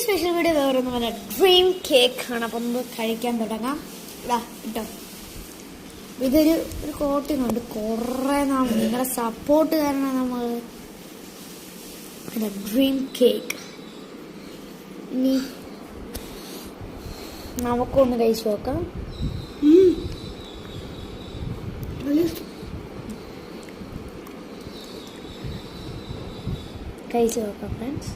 Special video വേറൊന്നും അല്ല, dream cake ആണ്. അപ്പം ഒന്ന് കഴിക്കാൻ തുടങ്ങാം. ഇതാ കേട്ടോ, ഇതൊരു കോട്ടിംഗ് ഉണ്ട്. കുറേ നാൾ നിങ്ങളുടെ സപ്പോർട്ട് കാരണം നമ്മൾ ഡ്രീം കേക്ക്. ഇനി നമുക്കൊന്ന് കഴിച്ചു നോക്കാം. കഴിച്ചു നോക്കാം ഫ്രണ്ട്സ്.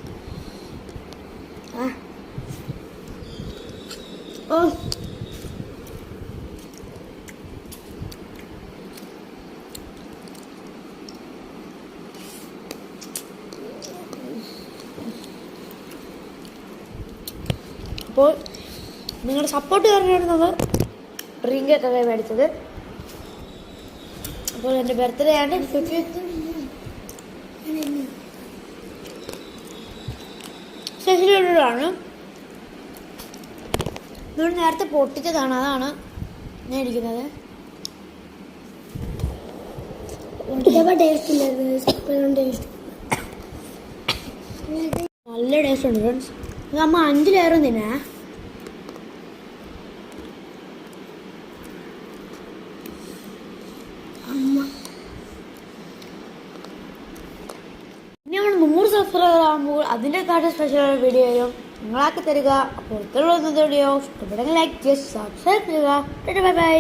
അപ്പോൾ നിങ്ങളുടെ സപ്പോർട്ട് കാരണമാണ് നമ്മൾ ഡ്രീം കേക്കൊക്കെ മേടിച്ചത്. അപ്പോൾ എൻ്റെ ബർത്ത്ഡേ ആണ്. സ്പെഷ്യലാണ്. നമ്മൾ നേരത്തെ പൊട്ടിച്ചതാണ്, അതാണ് ഞാൻ ഇരിക്കുന്നത്. നല്ല ടേസ്റ്റ് ഉണ്ട് ഫ്രണ്ട്സ്. നമ്മ 5 ലെയറും തിന്നെ. ഇനി നമ്മൾ 100 സബ്സ്ക്രൈബർ ആകുമ്പോൾ അതിൻ്റെ കാര്യം സ്പെഷ്യൽ വീഡിയോ വരും, നിങ്ങളാക്കി തരിക. അപ്പോൾ ഇത്രയുള്ള വീഡിയോ ഇഷ്ടപ്പെടുമെങ്കിൽ ലൈക്ക് ചെയ്ത് സബ്സ്ക്രൈബ് ചെയ്യുക. Bye bye.